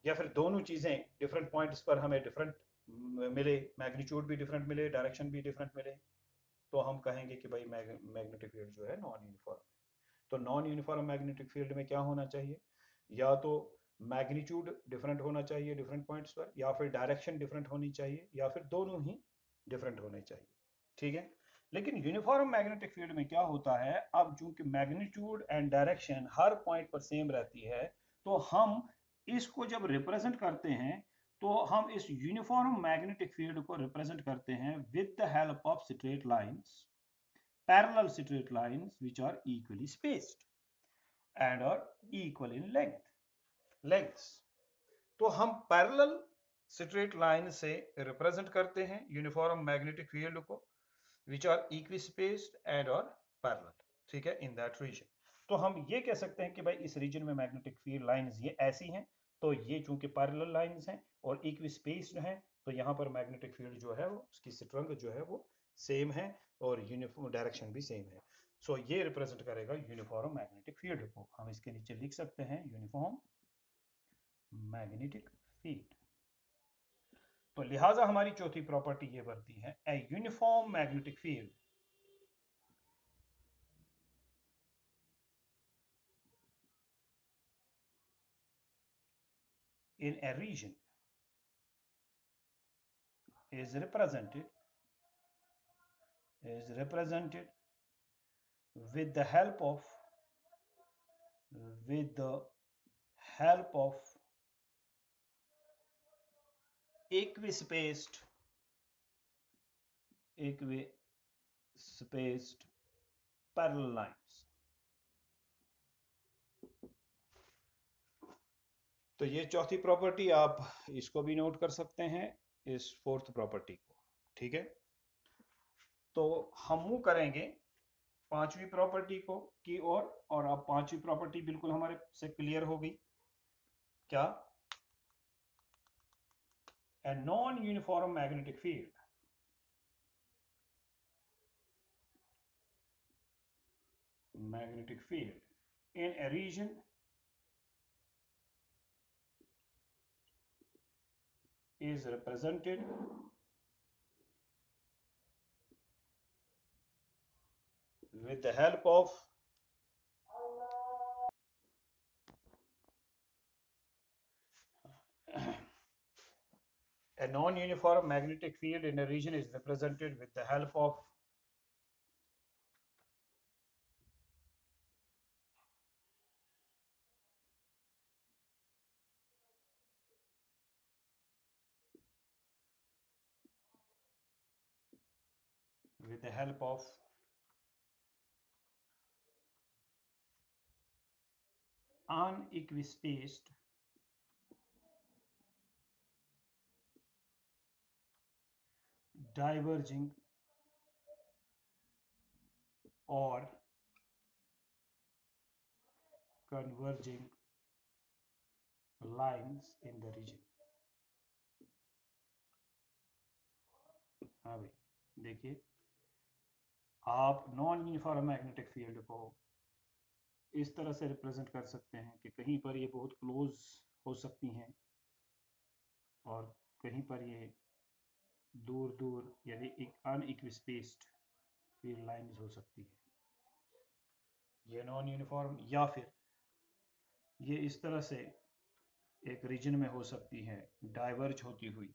या फिर दोनों चीजें डिफरेंट पॉइंट्स पर हमें डिफरेंट मिले, मैग्नीट्यूड भी डिफरेंट मिले, डायरेक्शन भी डिफरेंट मिले, तो हम कहेंगे कि भाई मैग्नेटिक फील्ड जो है नॉन यूनिफॉर्म है। तो नॉन यूनिफॉर्म मैग्नेटिक फील्ड में क्या होना चाहिए, या तो मैग्नीट्यूड डिफरेंट होना चाहिए डिफरेंट पॉइंट्स पर, या फिर डायरेक्शन डिफरेंट होनी चाहिए, या फिर दोनों ही डिफरेंट होने चाहिए। ठीक है। लेकिन यूनिफॉर्म मैग्नेटिक फील्ड में क्या होता है, अब चूंकि magnitude and direction her point पर सेम रहती है, तो हम इसको जब रिप्रेजेंट करते हैं तो हम इस यूनिफॉर्म मैग्नेटिक फील्ड को रिप्रेजेंट करते हैं with the help of straight lines, parallel straight lines which are equally spaced and are equal in lengths। तो हम पैरेलल स्ट्रेट लाइन से रिप्रेजेंट करते हैं यूनिफॉर्म मैग्नेटिक फील्ड को which are equally spaced and are parallel। ठीक है, in that region। तो हम ये कह सकते हैं कि भाई इस रीजन में मैग्नेटिक फील्ड लाइंस ये ऐसी हैं, तो ये चूंकि पैरेलल लाइंस हैं और इक्वी स्पेस्ड हैं, तो यहाँ पर मैग्नेटिक फील्ड जो है वो उसकी स्ट्रेंथ जो है वो सेम है और यूनिफॉर्म डायरेक्शन भी सेम है। सो ये रिप्रेजेंट करेगा यूनिफॉर्म मैग्नेटिक फील्ड को। हम इसके नीचे लिख सकते हैं यूनिफॉर्म मैग्नेटिक फील्ड। तो लिहाजा हमारी चौथी प्रॉपर्टी ये बनती है, a uniform magnetic field in a region is represented with the help of equispaced parallel lines। तो ये चौथी प्रॉपर्टी, आप इसको भी नोट कर सकते हैं, इस फोर्थ प्रॉपर्टी को। ठीक है। तो हम मूव करेंगे पांचवी प्रॉपर्टी को की ओर, और अब पांचवी प्रॉपर्टी बिल्कुल हमारे से क्लियर हो गई। क्या? A non uniform magnetic field in a region is represented with the help of a non-uniform magnetic field in a region is represented with the help of unequispaced diverging or converging lines in the region। हाँ भाई, देखिए, आप non uniform magnetic field को इस तरह से represent कर सकते हैं कि कहीं पर ये बहुत क्लोज हो सकती हैं और कहीं पर ये दूर दूर, यानी एक अनइक्विस्पेस्ड फील्ड लाइंस हो सकती है। ये नॉन यूनिफॉर्म, या फिर ये इस तरह से एक रीजन में हो सकती है डाइवर्ज होती हुई,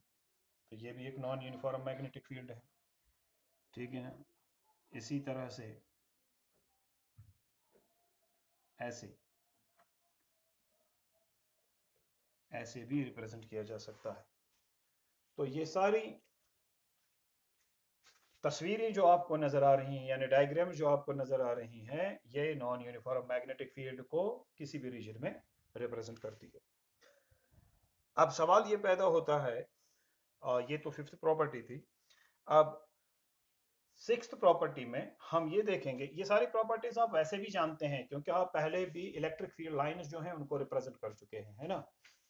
तो ये भी एक नॉन यूनिफॉर्म मैग्नेटिक फील्ड है। ठीक है ना। इसी तरह से ऐसे भी रिप्रेजेंट किया जा सकता है। तो ये सारी तस्वीरें जो आपको नजर आ रही हैं, यानी डायग्राम जो आपको नजर आ रही हैं, ये नॉन यूनिफॉर्म मैग्नेटिक फील्ड को किसी भी रीजन में रिप्रेजेंट करती है। अब सवाल ये पैदा होता है, ये तो फिफ्थ प्रॉपर्टी थी। अब सिक्स्थ प्रॉपर्टी में हम ये देखेंगे, ये सारी प्रॉपर्टीज आप वैसे भी जानते हैं क्योंकि आप पहले भी इलेक्ट्रिक फील्ड लाइंस जो हैं उनको रिप्रेजेंट कर चुके हैं, है ना।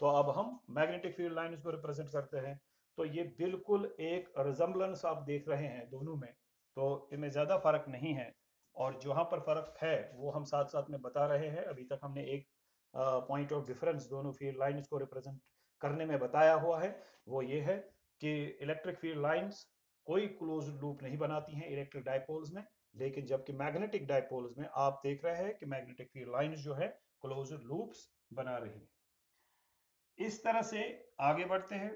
तो अब हम मैग्नेटिक फील्ड लाइंस को रिप्रेजेंट करते हैं। तो ये बिल्कुल एक रिजम्बलेंस आप देख रहे हैं दोनों में, तो इनमें ज़्यादा फर्क नहीं है। और जहाँ पर फर्क है वो हम साथ साथ में बता रहे हैं। अभी तक हमने एक पॉइंट ऑफ डिफरेंस दोनों फील्ड लाइंस को रिप्रेजेंट करने में बताया हुआ है, वो ये है कि इलेक्ट्रिक फील्ड लाइंस कोई क्लोज लूप नहीं बनाती हैं इलेक्ट्रिक डायपोल्स में, लेकिन जबकि मैग्नेटिक डायपोल्स में आप देख रहे हैं कि मैग्नेटिक फील्ड लाइंस जो है क्लोज लूप्स बना रही है। इस तरह से आगे बढ़ते हैं।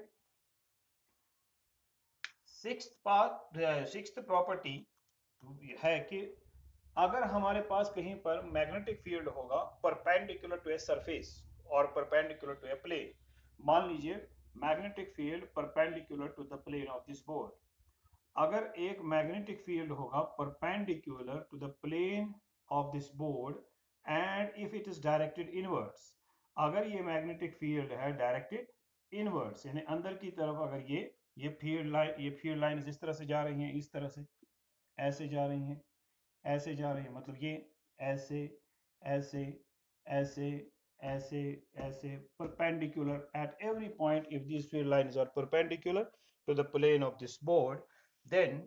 सिक्स्थ प्रॉपर्टी है कि अगर हमारे पास कहीं पर मैग्नेटिक फील्ड होगा परपेंडिकुलर टू ए सरफेस और परपेंडिकुलर टू ए प्लेन, मान लीजिए magnetic field perpendicular to the plane of this board, अगर एक मैग्नेटिक फील्ड होगा perpendicular to the plane of this board and if it is directed inwards, अगर ये magnetic field है directed inwards यानी अंदर की तरफ, अगर ये फील्ड लाइन इस तरह से जा रही है, इस तरह से ऐसे जा रही हैं, ऐसे जा रही है, मतलब ये ऐसे ऐसे ऐसे ऐसे ऐसे perpendicular at every point if these field lines are perpendicular to the plane of this board, then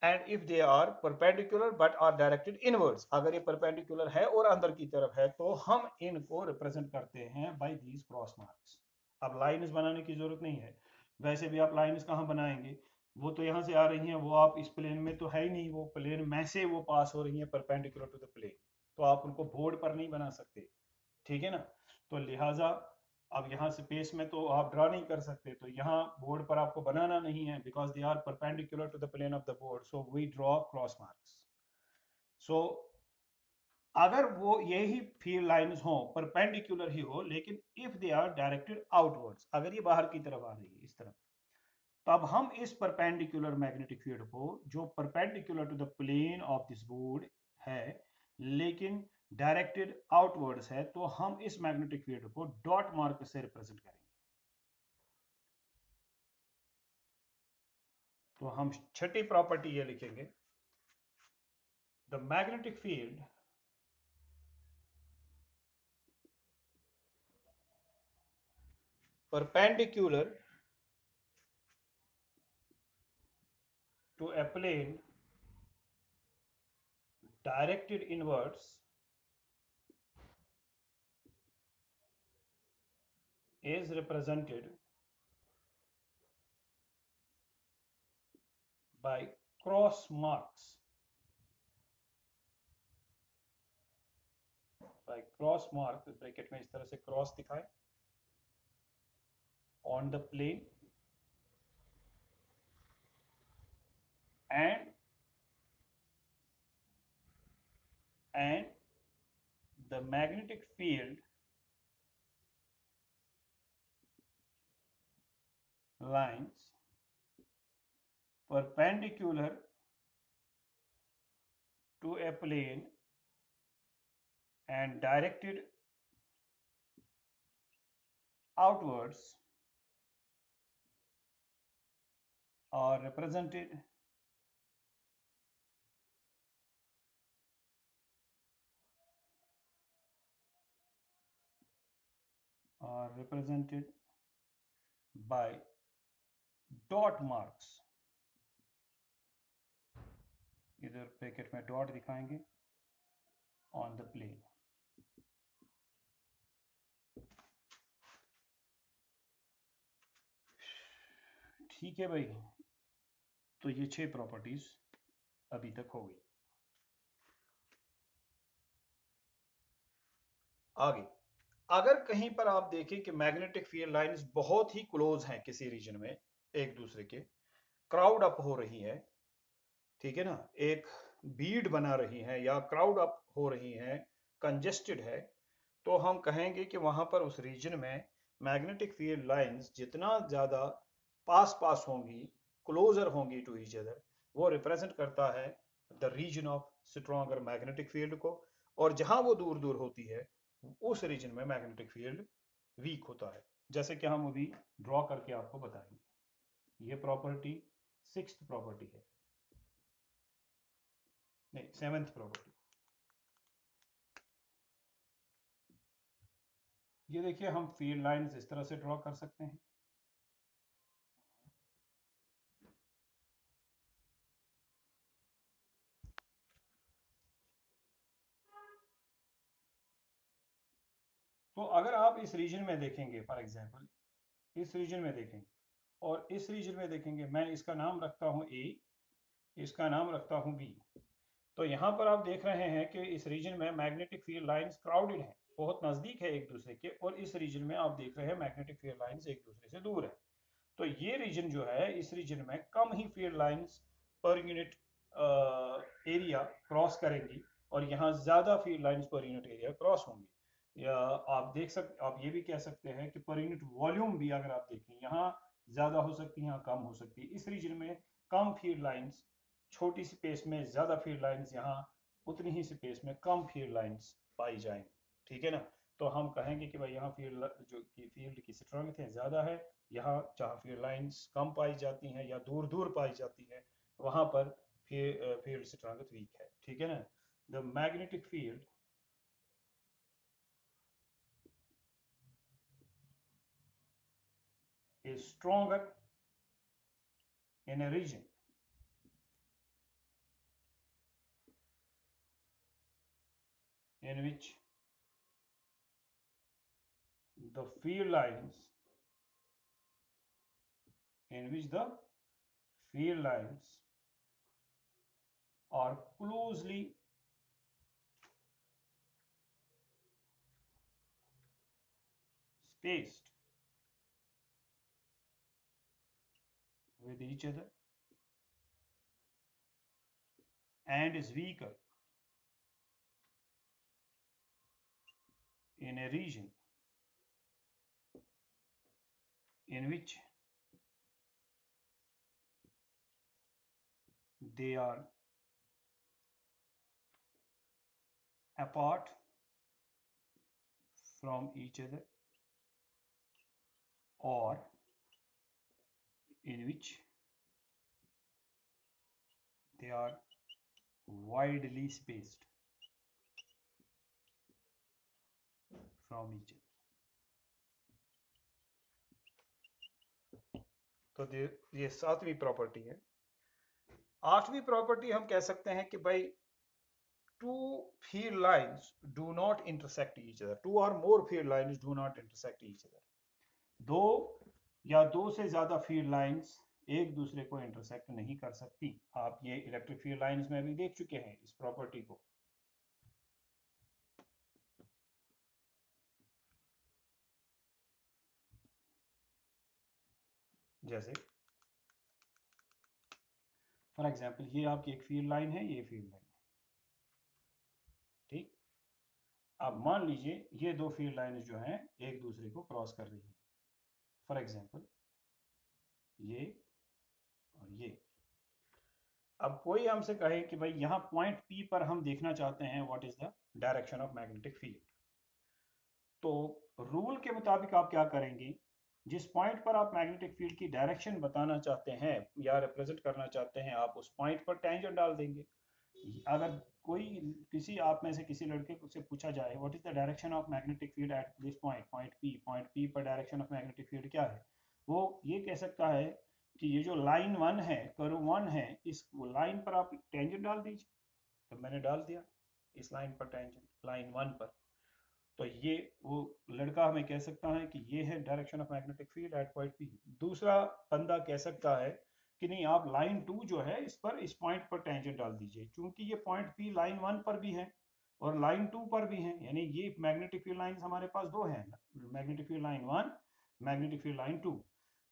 and if they are perpendicular but are directed inwards, अगर ये perpendicular है और अंदर की तरफ है तो हम इनको रिप्रेजेंट करते हैं by these cross marks। अब लाइन्स बनाने की जरूरत नहीं है, वैसे भी आप लाइन्स कहाँ बनाएंगे, वो तो यहाँ से आ रही हैं, वो आप इस प्लेन में तो है ही नहीं, वो प्लेन में से वो पास हो रही हैं परपेंडिकुलर टू द प्लेन, तो आप उनको बोर्ड पर नहीं बना सकते, ठीक है ना। तो लिहाजा अब यहाँ से पेस में तो आप ड्रा नहीं कर सकते, तो यहाँ बोर्ड पर आपको बनाना नहीं है because they are perpendicular to the plane of the board, so we draw cross marks. So अगर वो यही फील्ड लाइंस हो परपेंडिकुलर ही हो, लेकिन if they are directed outwards, अगर ये बाहर की तरफ आ रही है इस तरफ, तब हम इस परपेंडिकुलर मैग्नेटिक फील्ड को जो perpendicular to the plane of this board है लेकिन डायरेक्टेड आउटवर्ड्स है, तो हम इस मैग्नेटिक फील्ड को डॉट मार्क से रिप्रेजेंट करेंगे। तो हम छठी प्रॉपर्टी ये लिखेंगे, the magnetic field perpendicular to a plane directed inwards is represented by cross marks, by cross mark, bracket में इस तरह से क्रॉस दिखाए on the plane and the magnetic field lines perpendicular to a plane and directed outwards are represented by dot marks, इधर bracket में dot दिखाएंगे on the plane. ठीक है भाई, तो ये 6 प्रॉपर्टीज अभी तक हो गई। आगे अगर कहीं पर आप देखें कि मैग्नेटिक फील्ड लाइंस बहुत ही क्लोज हैं किसी रीजन में एक दूसरे के, क्राउड अप हो रही है, ठीक है ना, एक बीड बना रही है या क्राउड अप हो रही है, कंजेस्टेड है, तो हम कहेंगे कि वहां पर उस रीजन में मैग्नेटिक फील्ड लाइंस जितना ज्यादा पास पास होंगी, क्लोजर होंगी टू ईच अदर, वो रिप्रेजेंट करता है the region of stronger magnetic field को, और जहां वो दूर दूर होती है उस रीजन में मैग्नेटिक फील्ड वीक होता है, जैसे कि हम अभी ड्रॉ करके आपको बताएंगे। ये प्रॉपर्टी सिक्स्थ प्रॉपर्टी है। नहीं, सेवेंथ प्रॉपर्टी। ये देखिए, हम फील्ड लाइंस इस तरह से ड्रॉ कर सकते हैं। तो अगर आप इस रीजन में देखेंगे, फॉर एग्जांपल इस रीजन में देखेंगे और इस रीजन में देखेंगे, मैं इसका नाम रखता हूं ए, इसका नाम रखता हूं बी। तो यहाँ पर आप देख रहे हैं कि इस रीजन में मैग्नेटिक फील्ड लाइंस क्राउडेड हैं, बहुत नजदीक है एक दूसरे के, और इस रीजन में आप देख रहे हैं मैग्नेटिक फील्ड लाइंस एक दूसरे से दूर है। तो ये रीजन जो है, इस रीजन में कम ही field lines per unit area cross करेंगी और यहाँ ज्यादा field lines per unit area cross होंगी। या आप ये भी कह सकते हैं कि पर यूनिट वॉल्यूम भी अगर आप देखें, यहाँ ज्यादा हो सकती है, यहाँ कम हो सकती है। इस रीजन में कम फील्ड लाइंस, छोटी स्पेस में ज्यादा फील्ड लाइंस, यहाँ उतनी ही स्पेस में कम फील्ड लाइंस पाई जाएंगी। ठीक है ना? तो हम कहेंगे कि भाई यहाँ फील्ड जो की फील्ड की स्ट्रेंथ है ज्यादा है, यहाँ जहाँ फील्ड लाइंस कम पाई जाती हैं या दूर दूर पाई जाती है, वहां पर फील्ड स्ट्रेंथ वीक है। ठीक है ना? The magnetic field is stronger in a region in which the field lines in which the field lines are closely spaced with each other and is weaker in a region in which they are apart from each other, or in which they are widely spaced from each other. तो ये सातवीं property है। आठवीं property हम कह सकते हैं कि भाई two field lines do not intersect each other. Two or more field lines do not intersect each other. दो या दो से ज्यादा फील्ड लाइंस एक दूसरे को इंटरसेक्ट नहीं कर सकती। आप ये इलेक्ट्रिक फील्ड लाइंस में भी देख चुके हैं इस प्रॉपर्टी को। जैसे फॉर एग्जांपल ये आपकी एक फील्ड लाइन है, ये फील्ड लाइन है। ठीक, अब मान लीजिए ये दो फील्ड लाइंस जो हैं एक दूसरे को क्रॉस कर रही हैं। फॉर एग्जांपल ये और ये। अब कोई हमसे कहे कि भाई यहाँ पॉइंट पी पर हम देखना चाहते हैं what is the direction of magnetic field, तो रूल के मुताबिक आप क्या करेंगे, जिस पॉइंट पर आप मैग्नेटिक फील्ड की डायरेक्शन बताना चाहते हैं या रिप्रेजेंट करना चाहते हैं, आप उस पॉइंट पर टेंजेंट डाल देंगे। अगर कोई किसी आप में से किसी लड़के से पूछा जाए what is the direction of magnetic field at this point, point P पर डायरेक्शन ऑफ मैग्नेटिक फील्ड क्या है, वो ये कह सकता है कि ये जो लाइन वन है, कर्व वन है, इस लाइन पर आप टेंजेंट डाल दीजिए। तो मैंने डाल दिया इस लाइन पर टेंजेंट, लाइन वन पर। तो ये वो लड़का हमें कह सकता है कि ये है direction of magnetic field at point P. दूसरा बंदा कह सकता है कि नहीं, आप लाइन टू जो है इस पर इस पॉइंट पर टेंजेंट डाल दीजिए, क्योंकि ये पॉइंट पी लाइन वन पर भी है और लाइन टू पर भी है, यानी ये मैग्नेटिक फील्ड लाइंस हमारे पास दो हैं, magnetic field line one, magnetic field line two.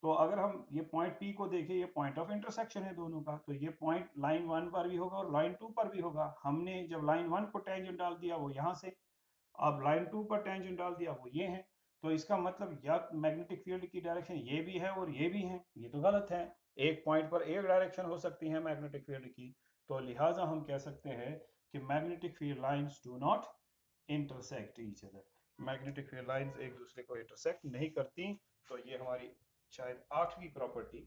तो अगर हम ये पॉइंट पी को देखें, ये पॉइंट ऑफ इंटरसेक्शन है दोनों का, तो ये पॉइंट लाइन वन पर भी होगा और लाइन टू पर भी होगा। हमने जब लाइन वन को टेंजेंट डाल दिया वो यहाँ से, अब लाइन टू पर टेंजेंट डाल दिया वो ये है। तो इसका मतलब या मैग्नेटिक फील्ड की डायरेक्शन ये भी है और ये भी है, ये तो गलत है। एक पॉइंट पर एक डायरेक्शन हो सकती है मैग्नेटिक फील्ड की, तो लिहाजा हम कह सकते हैं कि magnetic field lines do not intersect each other. Magnetic field lines एक दूसरे को इंटरसेक्ट नहीं करती। तो ये हमारी शायद आठवीं प्रॉपर्टी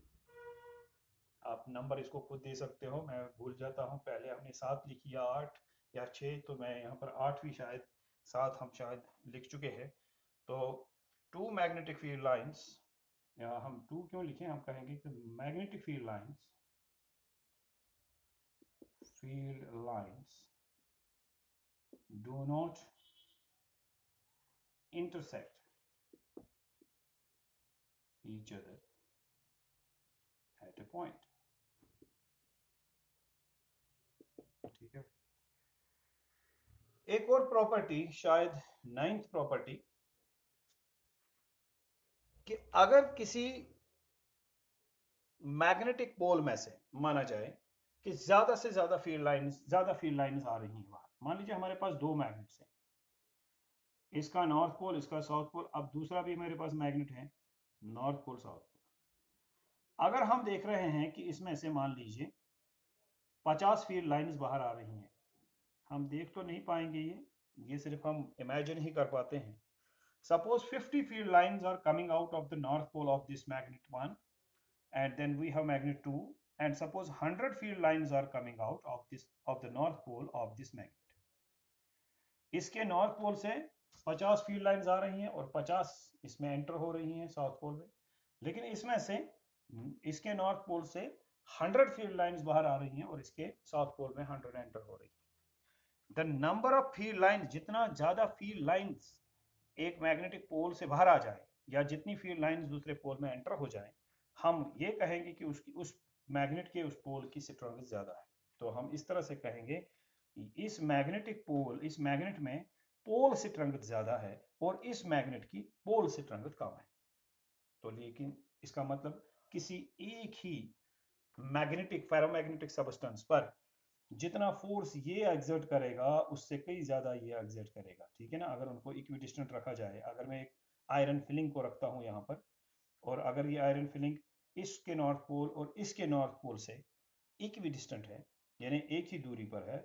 आप नंबर इसको खुद दे सकते हो, मैं भूल जाता हूँ। पहले हमने 7 लिखी या 8 या 6, तो मैं यहाँ पर 8 भी शायद, 7 हम शायद लिख चुके हैं। तो टू मैग्नेटिक फील्ड लाइंस, या हम टू क्यों लिखें, हम कहेंगे कि magnetic field lines do not intersect each other at a point। ठीक है। एक और प्रॉपर्टी, शायद नाइन्थ प्रॉपर्टी, कि अगर किसी मैग्नेटिक पोल में से माना जाए कि ज्यादा से ज्यादा फील्ड लाइंस आ रही हैं बाहर। मान लीजिए हमारे पास दो मैग्नेट्स हैं, इसका नॉर्थ पोल, इसका साउथ पोल। अब दूसरा भी मेरे पास मैग्नेट है, नॉर्थ पोल साउथ पोल। अगर हम देख रहे हैं कि इसमें से मान लीजिए 50 फील्ड लाइंस बाहर आ रही हैं, हम देख तो नहीं पाएंगे, ये सिर्फ हम इमेजिन ही कर पाते हैं। Suppose 50 field lines are coming out of the north pole of this magnet 1, and then we have magnet 2, and suppose 100 field lines are coming out of the north pole of this magnet। इसके north pole से 50 field lines आ रही हैं और 50 इसमें enter हो रही हैं south pole में। लेकिन इसमें से इसके नॉर्थ पोल से 100 फील्ड लाइंस बाहर आ रही हैं और इसके साउथ पोल में 100 एंटर हो रही है। The number of field lines, जितना ज्यादा फील्ड लाइंस एक मैग्नेटिक पोल से बाहर आ जाए, या जितनी फील्ड लाइंस दूसरे पोल में एंटर हो जाए, हम ये कहेंगे कि उसकी, उस मैग्नेट के उस पोल की स्ट्रेंथ ज्यादा है। तो हम इस तरह से कहेंगे इस मैग्नेटिक पोल, इस मैग्नेट में पोल स्ट्रेंथ ज्यादा है और इस मैग्नेट की पोल स्ट्रेंथ कम है। तो लेकिन इसका मतलब किसी एक ही मैग्नेटिक फेरोमैग्नेटिक सबस्टेंस पर जितना फोर्स ये एक्सर्ट करेगा उससे कई ज्यादा ये एक्सर्ट करेगा। ठीक है ना। अगर उनको इक्विडिस्टेंट रखा जाए, अगर मैं एक आयरन फिलिंग को रखता हूं यहाँ पर, और अगर ये आयरन फिलिंग इसके नॉर्थ पोल और इसके नॉर्थ पोल से इक्विडिस्टेंट है, यानी एक ही दूरी पर है,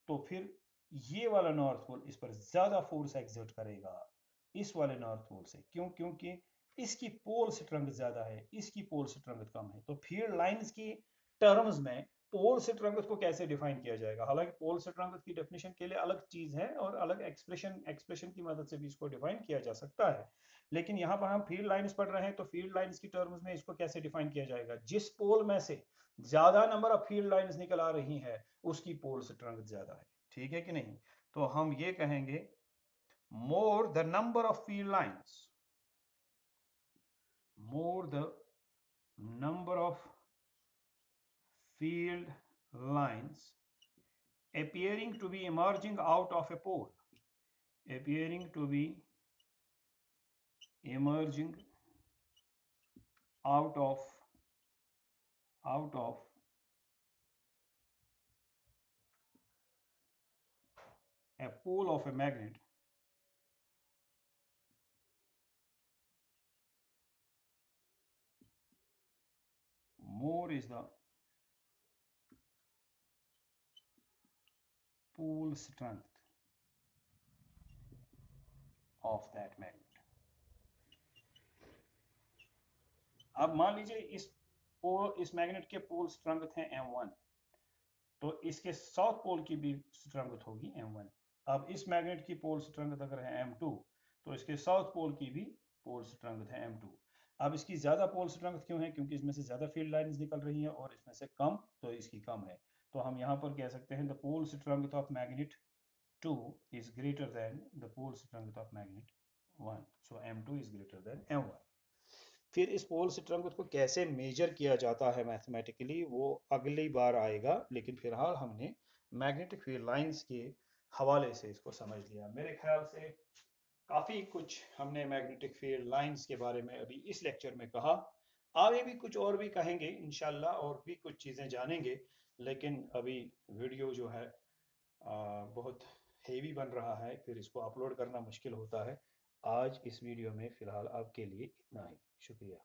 तो फिर ये वाला नॉर्थ पोल इस पर ज्यादा फोर्स एक्सर्ट करेगा इस वाले नॉर्थ पोल से। क्यों? क्योंकि इसकी पोल स्ट्रेंथ ज्यादा है, इसकी पोल स्ट्रेंथ कम है। तो फील्ड लाइंस की टर्म्स में पोल स्ट्रेंथ को कैसे डिफाइन किया जाएगा? हालांकि पोल स्ट्रेंथ की डेफिनेशन के लिए अलग चीज है और अलग एक्सप्रेशन की मदद से भी इसको डिफाइन किया जा सकता है। लेकिन यहाँ पर हम फील्ड लाइंस पढ़ रहे हैं, तो फील्ड लाइंस की टर्म्स में इसको कैसे डिफाइन किया जाएगा? जिस पोल में से ज्यादा नंबर ऑफ फील्ड लाइंस निकल आ रही है उसकी पोल स्ट्रेंथ ज्यादा है। ठीक है कि नहीं? तो हम ये कहेंगे more the number of field lines, more the number of field lines appearing to be emerging out of a pole, appearing to be emerging out of a pole of a magnet, more is the pole strength of that magnet। अब मान लीजिए इस magnet के pole strength है m1, तो इसके south pole की भी स्ट्रेंथ होगी m1। अब इस मैग्नेट की पोल स्ट्रेंथ अगर है m2, तो इसके साउथ पोल की भी पोल स्ट्रेंथ है m2। अब इसकी ज्यादा पोल स्ट्रेंथ क्यों है? क्योंकि इसमें से ज्यादा फील्ड लाइंस निकल रही हैं और इसमें से कम, तो इसकी कम है। तो हम यहाँ पर कह सकते हैं the pole strength of magnet 2 is greater than the pole strength of magnet 1, so m2 is greater than m1। फिर इस पोल स्ट्रेंथ को कैसे मेजर किया जाता है मैथमेटिकली, वो अगली बार आएगा। लेकिन फिलहाल हमने मैग्नेटिक फील्ड लाइंस के हवाले से इसको समझ लिया। मेरे ख्याल से काफी कुछ हमने मैग्नेटिक फील्ड लाइंस के बारे में अभी इस लेक्चर में कहा। आगे भी कुछ और भी कहेंगे इंशाल्लाह, और भी कुछ चीजें जानेंगे। लेकिन अभी वीडियो जो है बहुत हेवी बन रहा है, फिर इसको अपलोड करना मुश्किल होता है। आज इस वीडियो में फिलहाल आपके लिए इतना ही। शुक्रिया।